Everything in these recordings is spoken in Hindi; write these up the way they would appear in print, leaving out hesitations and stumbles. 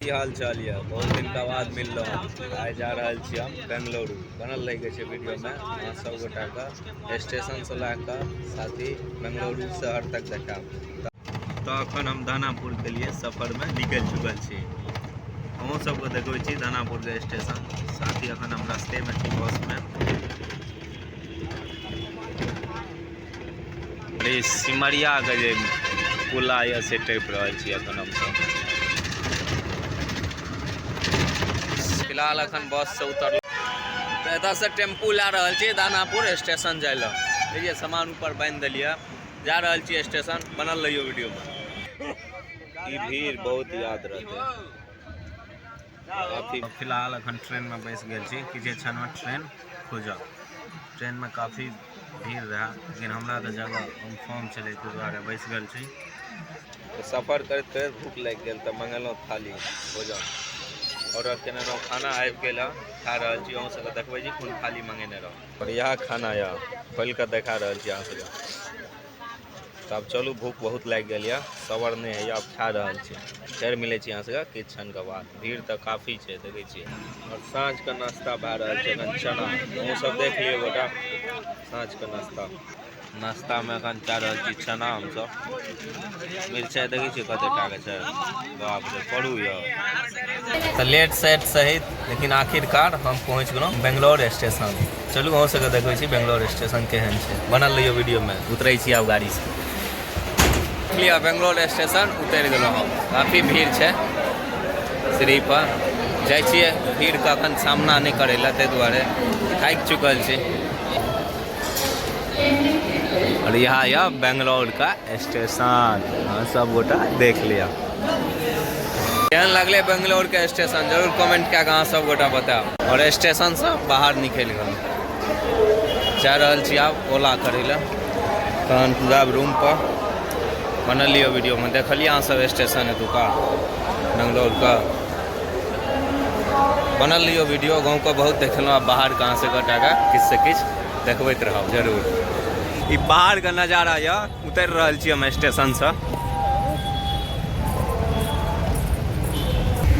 की हाल चाल या बहुत दिन का बाद मिल रहा आइ जा रहा छी हम बेंगलुरु बनल रह गए वीडियो में अहाँ सब गोटा का स्टेशन से लाकर साथ ही बेंगलुरु शहर तक देखा। तो अखन हम दानापुर के लिए सफर में निकल चुकल छी। अहूँ सबको देखबै छी दानापुर के स्टेशन। साथ ही अखन हम रास्ते में छी बस में। सिमरिया के जे पुला या से टप रहा छी अखन हम सब। फिलहाल अखन बस से उतर एतऽ से टेम्पू ला रहल छी दानापुर स्टेशन जाय ला। देखिए सामान ऊपर बांध दिलिए जा रहल छी स्टेशन। बनल रहियो वीडियो में। ई भीड़ बहुत याद रहते काफी। फिलहाल अखन ट्रेन में बैस गेल छी। किछु क्षण में ट्रेन खुजल। ट्रेन में काफी भीड़ रहा लेकिन हमरा तो जगह कन्फर्म चले ताहि दुआरे बैस गेल छी। तो सफर करते करते भूख लग गेल तो मंगेलहुँ थाली भोजन। ऑर्डर केने रहूँ खाना आबि गेल खा रहा छी। अहूँ सबके देखबै छी कोन थाली मंगेने रहूँ और यह खाना या खोल के देखा रहा छी अहाँ सबके। तब चलू भूख बहुत लग गेल या सबर नहीं है अब खा रहा छी। फेर मिले छी अहाँ सबके किछु क्षण के बाद। भीड़ तो काफी है देखे छी। और साँझ के नाश्ता भए रहा है अखन चना। अहूँ सब देख लियो बेटा साँझ के नाश्ता में अखन खा रहा छी चना। हम सब मिर्चाई देखे छी कते टाके छै। बाप रे पड़ू या तो लेट सेट सहित लेकिन आखिरकार हम पहुँच गए बेंगलोर स्टेशन। चलू अहूँ सबके देखबै छी बेंगलोर स्टेशन केहन छै। बनल रहियो वीडियो में। उतरे छी आब गाड़ी से। लिया बेंगलोर स्टेशन उतर गेलहुँ हम। काफी भीड़ है सीढ़ी पर जाइ छियै। भीड़ का अखन सामना नहीं करे ला ताहि दुआरे थाकि चुकल छी। और यहाँ या बेंगलोर का स्टेशन सब गोटा देख लिया। केहन लगले बेंगलोर के स्टेशन जरूर कमेंट क्या अहाँ सब गोटा बताओ। और स्टेशन से बाहर निकल गए जा रहल छी आब ओला करे ला। तहन पूरा रूम पर बनल लियो वीडियो में देखलिए अहाँ सब स्टेशन एतुका बेंगलोर का। बनल लियो वीडियो गाँव को बहुत देखलहुँ। अब बाहर कहाँ से गोटा का किछु से किछु देखबैत रहब जरूर। ई बाहर का नजारा या उतर रहल छी हम स्टेशन से।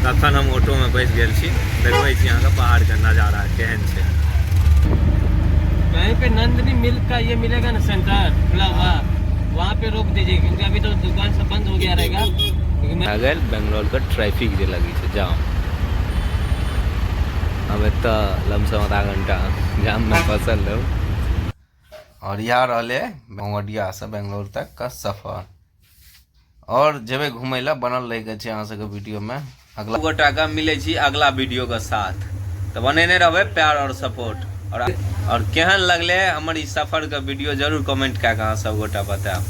तखन हम ऑटो में बैस गेल छी। देखबै छी अहाँ के बाहर का नजारा केहन छै। कहीं पे नंदिनी मिल्क का ये मिलेगा ना सेंटर खुला हुआ वहाँ पे रोक दीजिए क्योंकि अभी तो दुकान सब बंद हो गया रहेगा। अगर बेंगलोर का ट्रैफिक जे लगी छै जाम। अब तो लमसम आधा घंटा जाम में फसल रहो। और यहाँ रहले मोंगडिया से बेंगलोर तक का सफर। और जेबे घूमे ला बनल रह गए अहाँ सबके वीडियो में। अगला गोटा का मिले छी अगला वीडियो के साथ। तो बनेने रहबे प्यार और सपोर्ट। और केहन लगले हमर ई सफर का वीडियो जरूर कमेंट क्या अहाँ सब गोटा बताओ।